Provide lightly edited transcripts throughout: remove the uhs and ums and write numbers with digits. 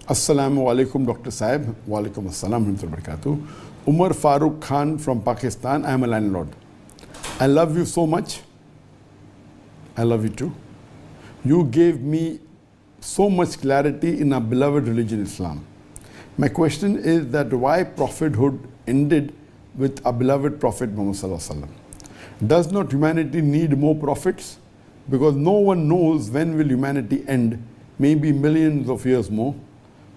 Assalamu alaikum, Dr. Saib. Wa alaikum assalam wa barakatuh. Umar Farooq Khan from Pakistan. I am a landlord. I love you so much. I love you too. You gave me so much clarity in our beloved religion, Islam. My question is that why prophethood ended with our beloved Prophet Muhammad Sallallahu Alaihi Wasallam? Does not humanity need more prophets? Because no one knows when will humanity end, maybe millions of years more.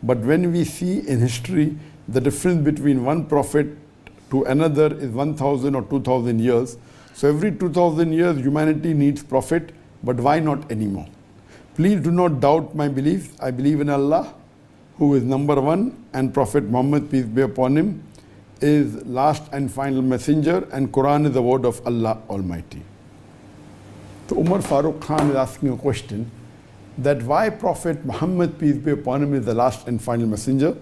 But when we see in history the difference between one prophet to another is 1,000 or 2,000 years. So every 2,000 years humanity needs prophet, but why not anymore? Please do not doubt my belief. I believe in Allah, who is number one, and Prophet Muhammad, peace be upon him, is last and final messenger, and Quran is the word of Allah Almighty. So Umar Farooq Khan is asking a question that why Prophet Muhammad, peace be upon him, is the last and final messenger.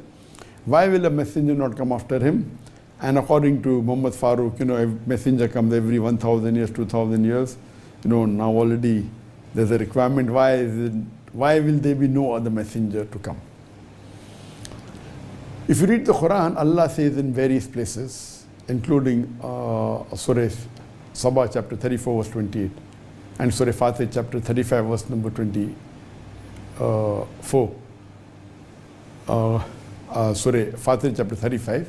Why will a messenger not come after him? And according to Muhammad Farooq, a messenger comes every 1,000 years, 2,000 years. Now already there's a requirement. Why will there be no other messenger to come? If you read the Quran, Allah says in various places, including Surah Sabah chapter 34 verse 28 and Surah Fatih chapter 35 verse number 24. Surah Fatih chapter 35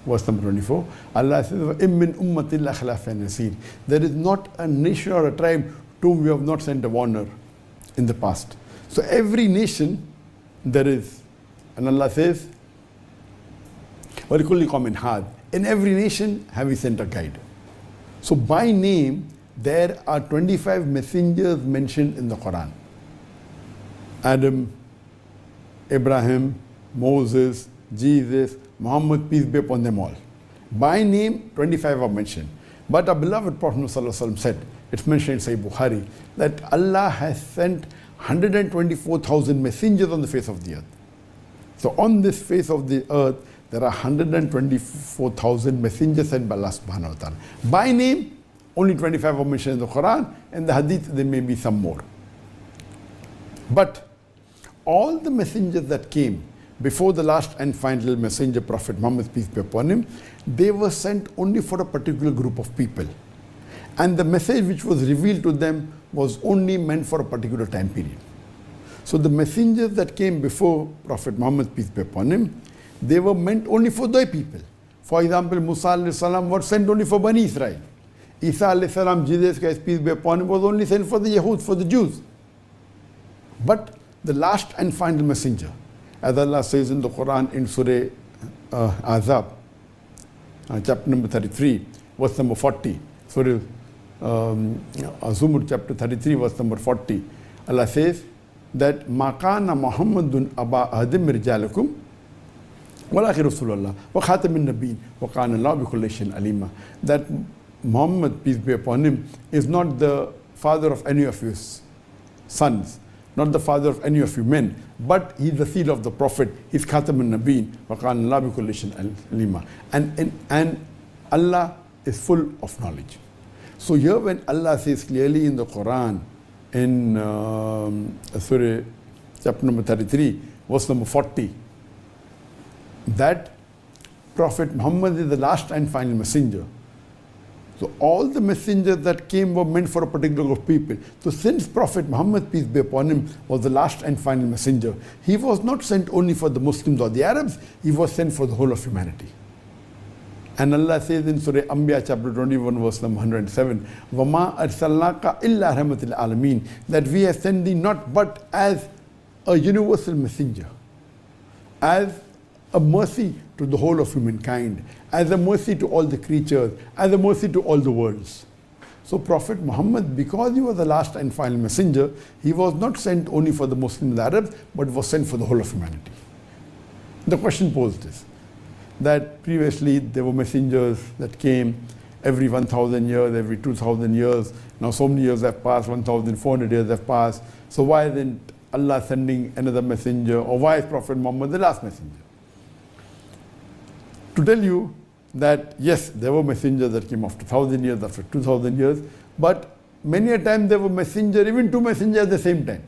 verse number 24. Allah says, "Im min ummatin la khilafan nasir." There is not a nation or a tribe to whom we have not sent a warner in the past. So every nation there is, and Allah says, وَلِكُلِّ قَوْمٍ هَادٍ. In every nation have we sent a guide. So by name, there are 25 messengers mentioned in the Quran. Adam, Abraham, Moses, Jesus, Muhammad, peace be upon them all. By name, 25 are mentioned. But our beloved Prophet ﷺ said, it's mentioned in Sahih Bukhari, that Allah has sent 124,000 messengers on the face of the earth. So on this face of the earth, there are 124,000 messengers sent by Allah subhanahu wa ta'ala. By name, only 25 are mentioned in the Quran, and the Hadith there may be some more. But all the messengers that came before the last and final messenger, Prophet Muhammad, peace be upon him, they were sent only for a particular group of people. And the message which was revealed to them was only meant for a particular time period. So the messengers that came before Prophet Muhammad, peace be upon him, they were meant only for their people. For example, Musa alayhi salam was sent only for Bani Israel. Isa alayhi salam, Jesus Christ, peace be upon him, was only sent for the Yahud, for the Jews. But the last and final messenger, as Allah says in the Quran in Surah Azab, chapter number 33, verse number 40, Surah Zumur chapter 33, verse number 40, Allah says that مَا كَانَ مُحَمَّدٌ أَبَا أَحَدٍ مِّن رِجَالِكُمْ وَلَٰكِنَّ رَسُولَ اللَّهِ وَخَاتَمَ النَّبِيِّينَ وَكَانَ اللَّهُ بِكُلِّ شَيْءٍ عَلِيمًا. That Muhammad, peace be upon him, is not the father of any of his sons, not the father of any of you men, but he is the seed of the Prophet. He is Khatam al-Nabiyyin, wa kana Allah bi kulli shay'in alima. And Allah is full of knowledge. So here when Allah says clearly in the Quran, in Surah chapter number 33, verse number 40, that Prophet Muhammad is the last and final messenger. So all the messengers that came were meant for a particular group of people. So since Prophet Muhammad, peace be upon him, was the last and final messenger, he was not sent only for the Muslims or the Arabs, he was sent for the whole of humanity. And Allah says in Surah Anbiya chapter 21 verse number 107, وَمَا أَرْسَلْنَاكَ إِلَّا رَحْمَةً لِلْعَالَمِينَ, that we have sent thee not but as a universal messenger, as a mercy to the whole of humankind, as a mercy to all the creatures, as a mercy to all the worlds. So Prophet Muhammad, because he was the last and final messenger, he was not sent only for the Muslims and the Arabs, but was sent for the whole of humanity. The question posed is that previously there were messengers that came every 1,000 years, every 2,000 years. Now so many years have passed, 1,400 years have passed. So why isn't Allah sending another messenger, or why is Prophet Muhammad the last messenger? To tell you that yes, there were messengers that came after 1,000 years, after 2,000 years, but many a time there were messengers, even two messengers at the same time.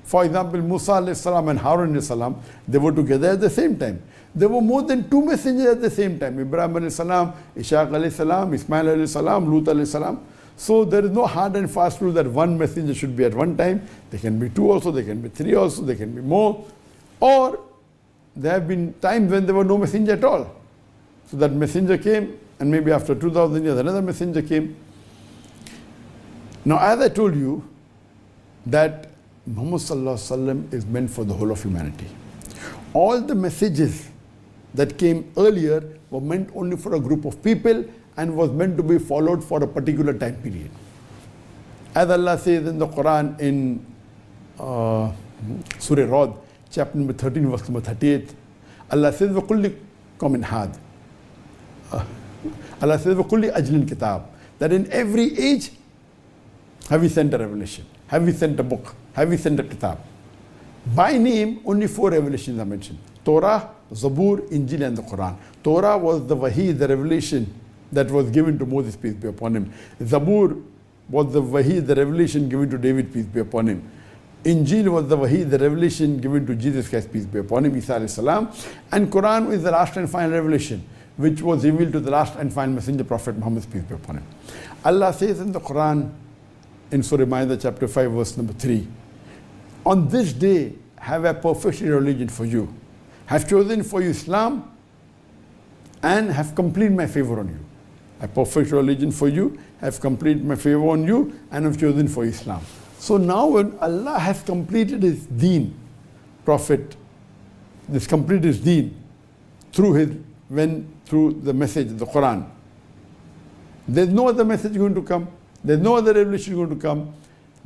For example, Musa alayhi salam and Harun alayhi salam, they were together at the same time. There were more than 2 messengers at the same time. Ibrahim alayhi salam, Ishaq alayhi salam, Ismail alayhi salam, Lut alayhi salam. So there is no hard and fast rule that one messenger should be at one time. They can be 2 also, they can be 3 also, they can be more. Or there have been times when there were no messenger at all. So that messenger came, and maybe after 2000 years another messenger came. Now, as I told you, that Muhammad sallallahu alaihi wasallam is meant for the whole of humanity. All the messages that came earlier were meant only for a group of people and was meant to be followed for a particular time period. As Allah says in the Quran in Surah Rad, chapter number 13, verse number 38, Allah says, وَكُلِّ قَوْمٍ هَادٍ Allah says, وَكُلِّ أَجْلٍ kitab, that in every age have we sent a revelation, have we sent a book, have we sent a kitab. By name, only 4 revelations are mentioned: Torah, Zabur, Injil, and the Quran. Torah was the wahi, the revelation that was given to Moses, peace be upon him. Zabur was the wahi, the revelation given to David, peace be upon him. Injil was the wahi, the revelation given to Jesus Christ, peace be upon him, Isa alayhi salam. And Quran is the last and final revelation, which was revealed to the last and final messenger, Prophet Muhammad, peace be upon him. Allah says in the Quran, in Surah Ma'idah chapter 5, verse number 3, on this day have I perfected a religion for you, have chosen for you Islam, and have completed my favor on you. I perfect religion for you, have completed my favor on you, and have chosen for Islam. So now when Allah has completed his deen, Prophet, this completed his deen through the message of the Quran, there's no other message going to come, there's no other revelation going to come.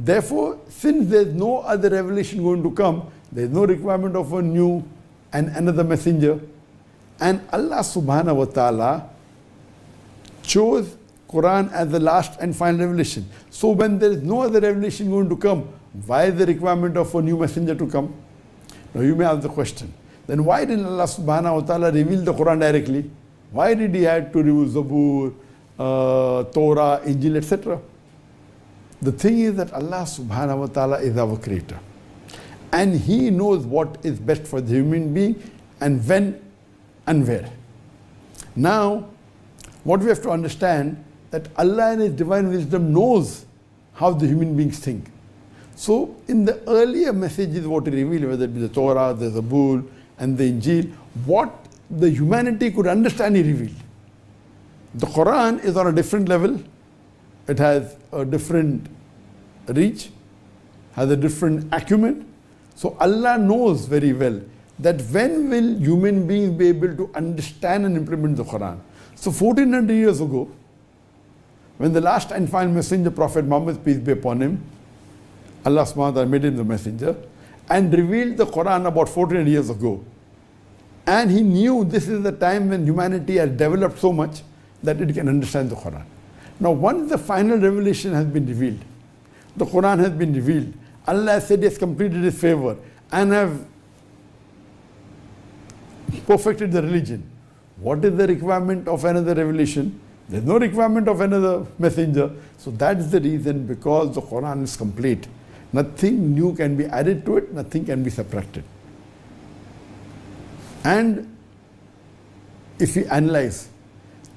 Therefore, since there's no other revelation going to come, there's no requirement of a new and another messenger. And Allah subhanahu wa ta'ala chose Quran as the last and final revelation. So when there is no other revelation going to come, why is the requirement of a new messenger to come? Now you may ask the question, then why didn't Allah subhanahu wa ta'ala reveal the Quran directly? Why did he have to reveal Zabur, Torah, Injil, etc.? The thing is that Allah subhanahu wa ta'ala is our creator. And he knows what is best for the human being and when and where. Now, what we have to understand, that Allah in his divine wisdom knows how the human beings think. So in the earlier messages what he revealed, whether it be the Torah, the Zabur and the Injil, what the humanity could understand he revealed. The Quran is on a different level. It has a different reach, has a different acumen. So Allah knows very well that when will human beings be able to understand and implement the Quran. So 1400 years ago, when the last and final messenger, Prophet Muhammad, peace be upon him, Allah subhanahu wa ta'ala made him the messenger and revealed the Quran about 1400 years ago. And he knew this is the time when humanity has developed so much that it can understand the Quran. Now once the final revelation has been revealed, the Quran has been revealed, Allah has said he has completed his favor and have perfected the religion. What is the requirement of another revelation? There is no requirement of another messenger. So that is the reason, because the Quran is complete. Nothing new can be added to it, nothing can be subtracted. And if we analyze,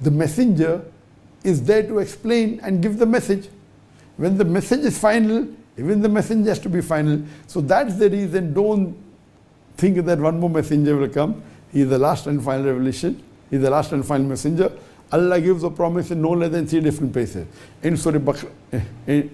the messenger is there to explain and give the message. When the message is final, even the messenger has to be final. So that's the reason, don't think that one more messenger will come. He is the last and final revelation. He is the last and final messenger. Allah gives a promise in no less than 3 different places. In Surah Baqarah,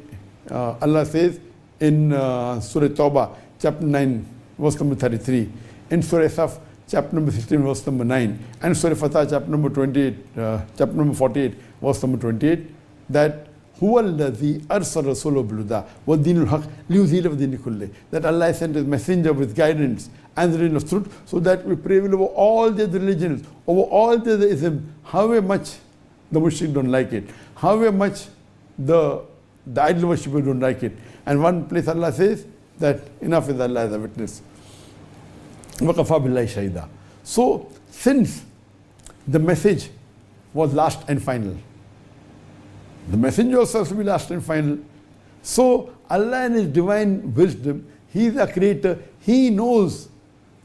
Allah says in Surah Tawbah, chapter 9, verse number 33. In Surah Saf, chapter number 16, verse number 9. And Surah Fatah, chapter number 28, chapter number 48, verse number 28, that هو الذي أرسل رسوله بالهدى والدين الحق ليظهره في الدين كله. That Allah sent his messenger with guidance and the religion of truth, so that we prevail over all the religions, over all the ism, however much the mushrik don't like it, however much the idol worshippers don't like it. And one place Allah says that enough is Allah as a witness. وَقَفَى بِاللَّهِ شَهِيدًا. So since the message was last and final, the messenger also has to be last and final. So Allah in his divine wisdom He is a creator. He knows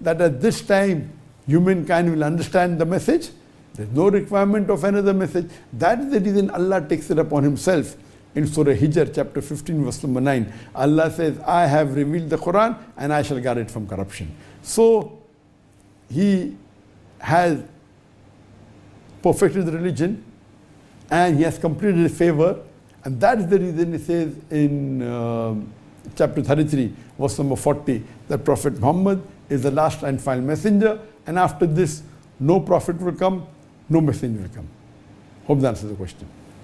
that at this time humankind will understand the message. There is no requirement of another message. That is the reason Allah takes it upon himself. In Surah Hijr, chapter 15, verse number 9, Allah says, I have revealed the Quran and I shall guard it from corruption. So, he has perfected the religion and he has completed his favor, and that is the reason he says in chapter 33, verse number 40, that Prophet Muhammad is the last and final messenger, and after this, no prophet will come, no messenger will come. Hope that answers the question.